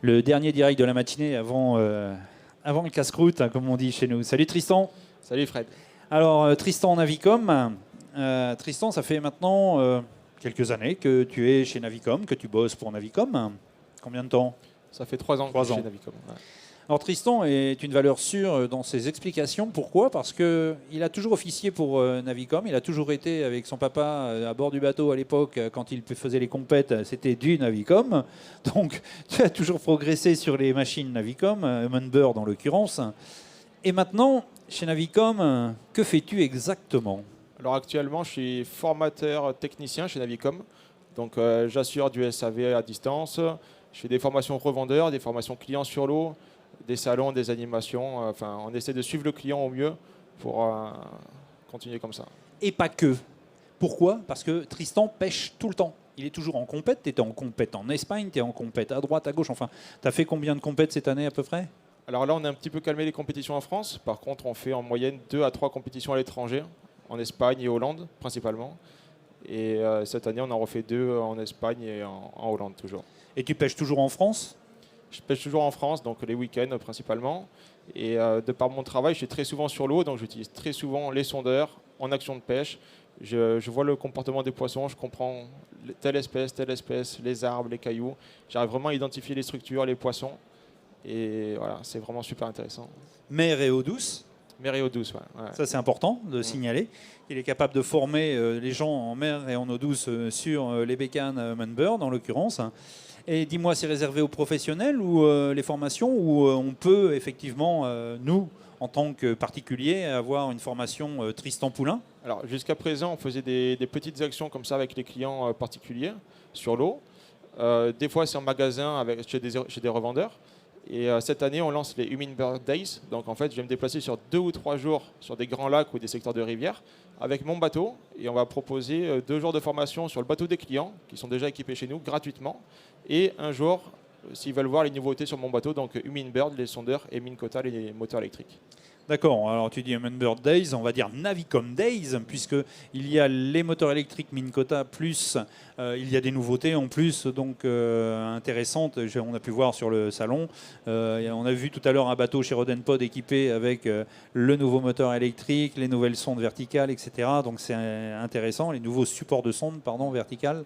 Le dernier direct de la matinée avant le casse-croûte, hein, comme on dit chez nous. Salut Tristan. Salut Fred. Alors Tristan Navicom. Tristan, ça fait maintenant quelques années que tu es chez Navicom, que tu bosses pour Navicom. Combien de temps? Ça fait 3 ans que je suis chez Navicom. Ouais. Alors Tristan est une valeur sûre dans ses explications. Pourquoi? Parce qu'il a toujours officié pour Navicom. Il a toujours été avec son papa à bord du bateau à l'époque quand il faisait les compètes. C'était du Navicom. Donc tu as toujours progressé sur les machines Navicom, Humminbird en l'occurrence. Et maintenant, chez Navicom, que fais-tu exactement? Alors actuellement, je suis formateur technicien chez Navicom. Donc j'assure du SAV à distance. Je fais des formations revendeurs, des formations clients sur l'eau, des salons, des animations. Enfin, on essaie de suivre le client au mieux pour continuer comme ça. Et pas que. Pourquoi? Parce que Tristan pêche tout le temps. Il est toujours en compète. Tu étais en compète en Espagne, tu es en compète à droite, à gauche. Enfin, tu as fait combien de compètes cette année à peu près? Alors là, on a un petit peu calmé les compétitions en France. Par contre, on fait en moyenne 2 à 3 compétitions à l'étranger, en Espagne et Hollande principalement. Et cette année, on en refait 2 en Espagne et en Hollande toujours. Et tu pêches toujours en France? Je pêche toujours en France, donc les week-ends principalement. Et de par mon travail, je suis très souvent sur l'eau, donc j'utilise très souvent les sondeurs en action de pêche. Je vois le comportement des poissons, je comprends telle espèce, les arbres, les cailloux. J'arrive vraiment à identifier les structures, les poissons. Et voilà, c'est vraiment super intéressant. Mer et eau douce? Mer et eau douce, ouais. Ça, c'est important de signaler. Il est capable de former les gens en mer et en eau douce sur les bécanes Humminbird, en l'occurrence. Et dis-moi, c'est réservé aux professionnels ou les formations où on peut effectivement, nous, en tant que particuliers, avoir une formation Tristan Poulain? Alors, jusqu'à présent, on faisait des petites actions comme ça avec les clients particuliers sur l'eau. Des fois, c'est en magasin chez des revendeurs. Et cette année, on lance les Humminbird Days. Donc en fait, je vais me déplacer sur 2 ou 3 jours sur des grands lacs ou des secteurs de rivières avec mon bateau. Et on va proposer 2 jours de formation sur le bateau des clients qui sont déjà équipés chez nous gratuitement. Et un jour, s'ils veulent voir les nouveautés sur mon bateau, donc Humminbird, les sondeurs, et Minn Kota, les moteurs électriques. D'accord, alors tu dis Humminbird Days, on va dire Navicom Days, puisqu'il y a les moteurs électriques Minn Kota, plus il y a des nouveautés en plus, donc intéressantes, on a pu voir sur le salon. On a vu tout à l'heure un bateau chez Rodenpod équipé avec le nouveau moteur électrique, les nouvelles sondes verticales, etc. Donc c'est intéressant, les nouveaux supports de sondes, pardon, verticales.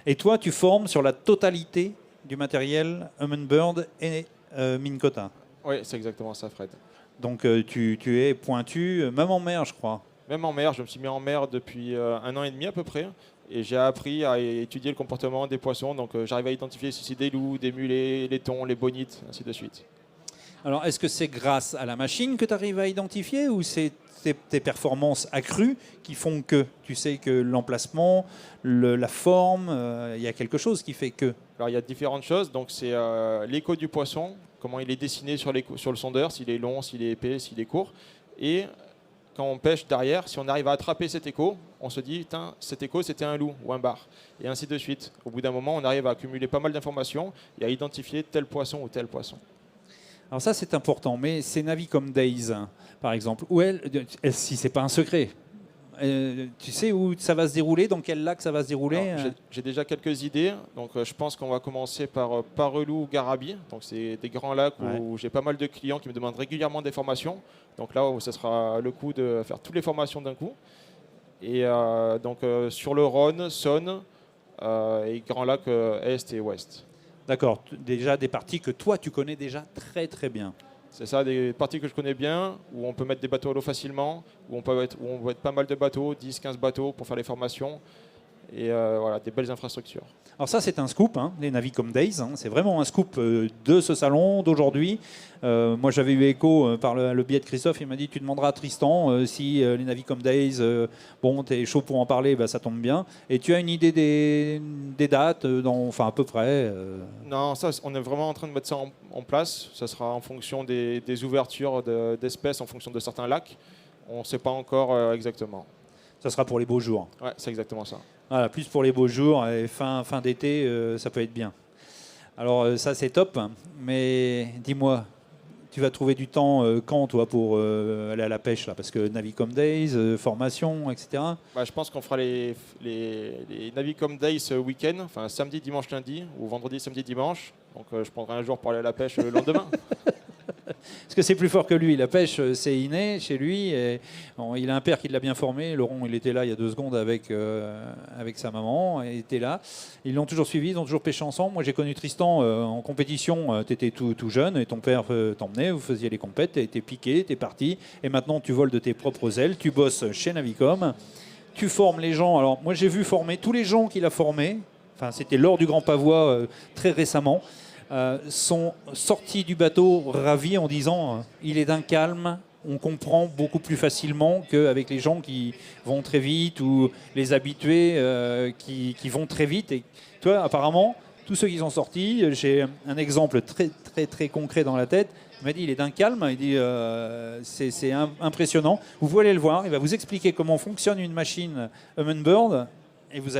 Et toi, tu formes sur la totalité du matériel Humminbird et Minn Kota? Oui, c'est exactement ça, Fred. Donc tu es pointu, même en mer, je crois. Même en mer, je me suis mis en mer depuis 1 an et demi à peu près. Et j'ai appris à étudier le comportement des poissons. Donc j'arrive à identifier si c'est des loups, des mulets, les thons, les bonites, ainsi de suite. Alors est-ce que c'est grâce à la machine que tu arrives à identifier ou c'est tes performances accrues qui font que tu sais que l'emplacement, la forme, il y a quelque chose qui fait que? Alors il y a différentes choses. Donc c'est l'écho du poisson, comment il est dessiné sur le sondeur, s'il est long, s'il est épais, s'il est court. Et quand on pêche derrière, si on arrive à attraper cet écho, on se dit, cet écho c'était un loup ou un bar. Et ainsi de suite. Au bout d'un moment, on arrive à accumuler pas mal d'informations et à identifier tel poisson ou tel poisson. Alors ça c'est important, mais c'est Navicom Days, par exemple, où si c'est pas un secret, tu sais où ça va se dérouler, dans quel lac ça va se dérouler? J'ai déjà quelques idées. Donc, je pense qu'on va commencer par Parelou, Garabi. Donc, c'est des grands lacs où j'ai pas mal de clients qui me demandent régulièrement des formations. Donc là, ce sera le coup de faire toutes les formations d'un coup. Et donc, sur le Rhône, Saône et grands lacs Est et Ouest. D'accord, déjà des parties que toi tu connais déjà très très bien. C'est ça, des parties que je connais bien, où on peut mettre des bateaux à l'eau facilement, où on peut être pas mal de bateaux, 10-15 bateaux pour faire les formations. Et voilà, des belles infrastructures. Alors ça, c'est un scoop, hein, les Navicom Days. Hein, c'est vraiment un scoop de ce salon d'aujourd'hui. Moi, j'avais eu écho par le biais de Christophe. Il m'a dit, tu demanderas à Tristan si les Navicom Days, bon, tu es chaud pour en parler, bah, ça tombe bien. Et tu as une idée des dates, enfin à peu près Non, ça, on est vraiment en train de mettre ça en place. Ça sera en fonction des ouvertures d'espèces, en fonction de certains lacs. On ne sait pas encore exactement. Ça sera pour les beaux jours. Ouais, c'est exactement ça. Voilà, plus pour les beaux jours et fin d'été, ça peut être bien. Alors ça c'est top, mais dis-moi, Tu vas trouver du temps quand, toi, pour aller à la pêche là? Parce que Navicom Days, formation, etc. Bah, je pense qu'on fera les Navicom Days ce week-end, enfin samedi, dimanche, lundi, ou vendredi, samedi, dimanche. Donc je prendrai un jour pour aller à la pêche le lendemain. Parce que c'est plus fort que lui. La pêche, c'est inné chez lui. Et, bon, il a un père qui l'a bien formé. Laurent, il était là il y a 2 secondes avec sa maman. Il était là. Ils l'ont toujours suivi, ils ont toujours pêché ensemble. Moi, j'ai connu Tristan en compétition. Tu étais tout jeune et ton père t'emmenait. Vous faisiez les compètes. Tu étais piqué, tu es parti. Et maintenant, tu voles de tes propres ailes. Tu bosses chez Navicom. Tu formes les gens. Alors, moi, j'ai vu former tous les gens qu'il a formés. Enfin, c'était lors du Grand Pavois très récemment. Sont sortis du bateau ravis en disant il est d'un calme, on comprend beaucoup plus facilement qu'avec les gens qui vont très vite ou les habitués qui vont très vite. Et toi, apparemment, tous ceux qui sont sortis, j'ai un exemple très concret dans la tête. Il m'a dit il est d'un calme, il dit c'est impressionnant. Vous pouvez aller le voir, il va vous expliquer comment fonctionne une machine Humminbird et vous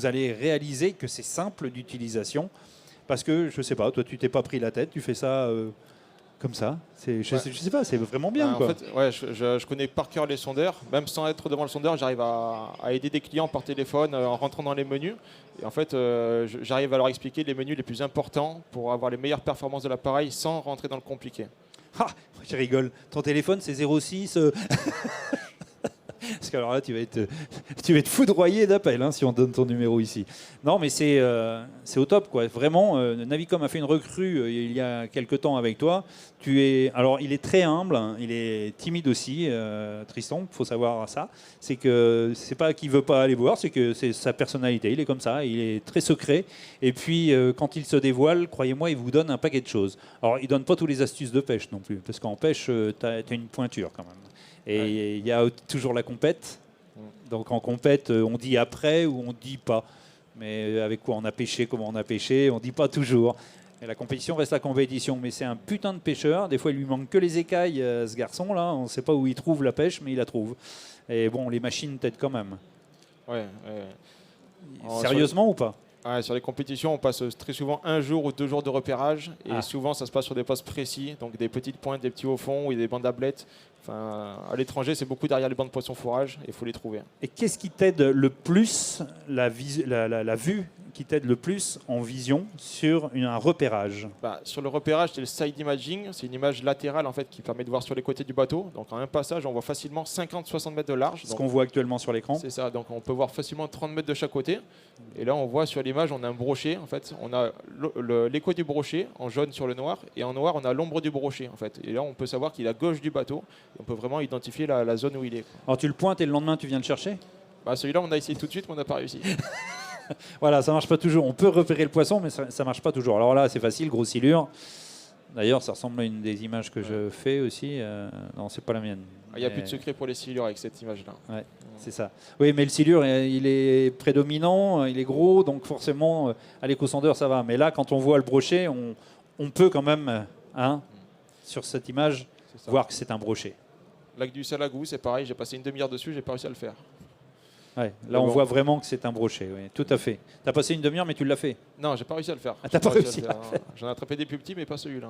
allez réaliser que c'est simple d'utilisation. Parce que, je sais pas, toi, tu t'es pas pris la tête, tu fais ça comme ça. Je sais pas, c'est vraiment bien. En fait, je connais par cœur les sondeurs. Même sans être devant le sondeur, j'arrive à aider des clients par téléphone en rentrant dans les menus. Et en fait, j'arrive à leur expliquer les menus les plus importants pour avoir les meilleures performances de l'appareil sans rentrer dans le compliqué. Ah, je rigole. Ton téléphone, c'est 06. Parce que alors là, tu vas être foudroyé d'appels si on donne ton numéro ici. Non, mais c'est au top, quoi. Vraiment, Navicom a fait une recrue il y a quelque temps avec toi. Alors, il est très humble, hein, il est timide aussi, Tristan. Il faut savoir ça. C'est que c'est pas qu'il veut pas aller voir, c'est que c'est sa personnalité. Il est comme ça, il est très secret. Et puis, quand il se dévoile, croyez-moi, il vous donne un paquet de choses. Alors, il donne pas tous les astuces de pêche non plus, parce qu'en pêche, tu as une pointure quand même. Et il y a toujours la compète. Donc en compète, on dit après ou on dit pas. Mais avec quoi on a pêché, comment on a pêché, on dit pas toujours. Et la compétition reste la compétition. Mais c'est un putain de pêcheur. Des fois, il lui manque que les écailles, ce garçon-là. On ne sait pas où il trouve la pêche, mais il la trouve. Et bon, les machines t'aident quand même. Ouais. Sérieusement ou pas? Sur les compétitions, on passe très souvent 1 jour ou 2 jours de repérage. Et souvent, ça se passe sur des postes précis. Donc des petites pointes, des petits hauts fonds ou des bandes d'ablettes. Enfin, à l'étranger, c'est beaucoup derrière les bancs de poisson fourrage. Il faut les trouver. Et qu'est-ce qui t'aide le plus, la vue qui t'aide le plus en vision sur un repérage? Sur le repérage, c'est le side imaging. C'est une image latérale en fait, qui permet de voir sur les côtés du bateau. Donc en un passage, on voit facilement 50-60 mètres de large. Ce qu'on voit actuellement sur l'écran. C'est ça. Donc on peut voir facilement 30 mètres de chaque côté. Et là, on voit sur l'image, on a un brochet. En fait, on a l'écho du brochet en jaune sur le noir. Et en noir, on a l'ombre du brochet. En fait. Et là, on peut savoir qu'il est à gauche du bateau. Et on peut vraiment identifier la zone où il est. Alors tu le pointes et le lendemain, tu viens le chercher? Celui-là, on a essayé tout de suite, mais on n'a pas réussi. Voilà, ça marche pas toujours. On peut repérer le poisson, mais ça marche pas toujours. Alors là, c'est facile, grosse silure. D'ailleurs, ça ressemble à une des images que je fais aussi. Non, c'est pas la mienne. Il n'y a plus de secret pour les silures avec cette image-là. Ouais, c'est ça. Oui, mais le silure, il est prédominant, il est gros, donc forcément, à l'éco-sondeur, ça va. Mais là, quand on voit le brochet, on peut quand même, sur cette image, voir que c'est un brochet. Lac du Salagou, c'est pareil. J'ai passé une demi-heure dessus, j'ai pas réussi à le faire. Ouais, là, on voit vraiment que c'est un brochet, oui, tout à fait. Tu as passé une demi-heure, mais tu l'as fait? Non, j'ai pas réussi à le faire. Ah, t'as pas réussi à le faire. J'en ai attrapé des plus petits, mais pas celui-là.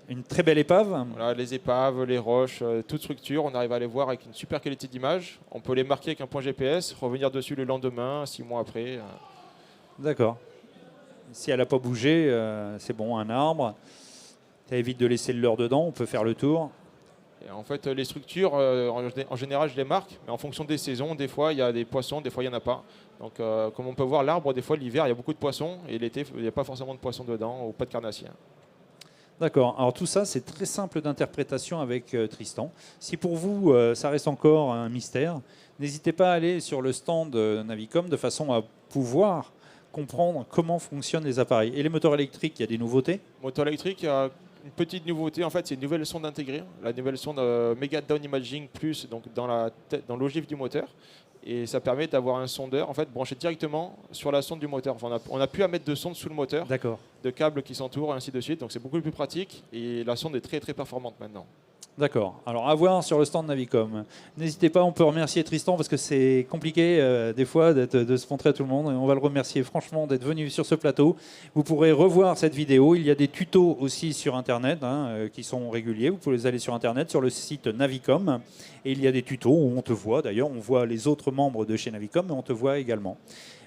Une très belle épave. Voilà, les épaves, les roches, toute structure, on arrive à les voir avec une super qualité d'image. On peut les marquer avec un point GPS, revenir dessus le lendemain, 6 mois après. D'accord. Si elle n'a pas bougé, c'est bon, un arbre. Ça évite de laisser le leurre dedans, on peut faire le tour. Et en fait, les structures, en général, je les marque, mais en fonction des saisons, des fois, il y a des poissons, des fois, il n'y en a pas. Donc, comme on peut voir, l'arbre, des fois, l'hiver, il y a beaucoup de poissons, et l'été, il n'y a pas forcément de poissons dedans, ou pas de carnassiers. D'accord. Alors tout ça, c'est très simple d'interprétation avec Tristan. Si pour vous, ça reste encore un mystère, n'hésitez pas à aller sur le stand Navicom de façon à pouvoir comprendre comment fonctionnent les appareils. Et les moteurs électriques, il y a des nouveautés? Moteur électrique, il y a une petite nouveauté, en fait, c'est une nouvelle sonde intégrée. La nouvelle sonde Mega Down Imaging Plus, donc dans l'ogive du moteur. Et ça permet d'avoir un sondeur en fait, branché directement sur la sonde du moteur. Enfin, on n'a plus à mettre de sonde sous le moteur, de câbles qui s'entourent et ainsi de suite. Donc c'est beaucoup plus pratique et la sonde est très très performante maintenant. D'accord. Alors, à voir sur le stand Navicom. N'hésitez pas, on peut remercier Tristan parce que c'est compliqué des fois de se montrer à tout le monde. Et on va le remercier franchement d'être venu sur ce plateau. Vous pourrez revoir cette vidéo. Il y a des tutos aussi sur Internet qui sont réguliers. Vous pouvez les aller sur Internet, sur le site Navicom. Et il y a des tutos où on te voit. D'ailleurs, on voit les autres membres de chez Navicom, mais on te voit également.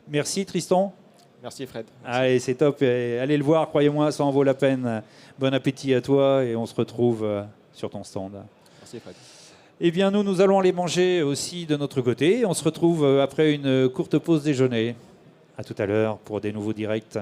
Merci Tristan. Merci Fred. Allez, c'est top. Et allez le voir, croyez-moi, ça en vaut la peine. Bon appétit à toi et on se retrouve sur ton stand. Merci Fred. Eh bien, nous allons aller manger aussi de notre côté. On se retrouve après une courte pause déjeuner. À tout à l'heure pour des nouveaux directs.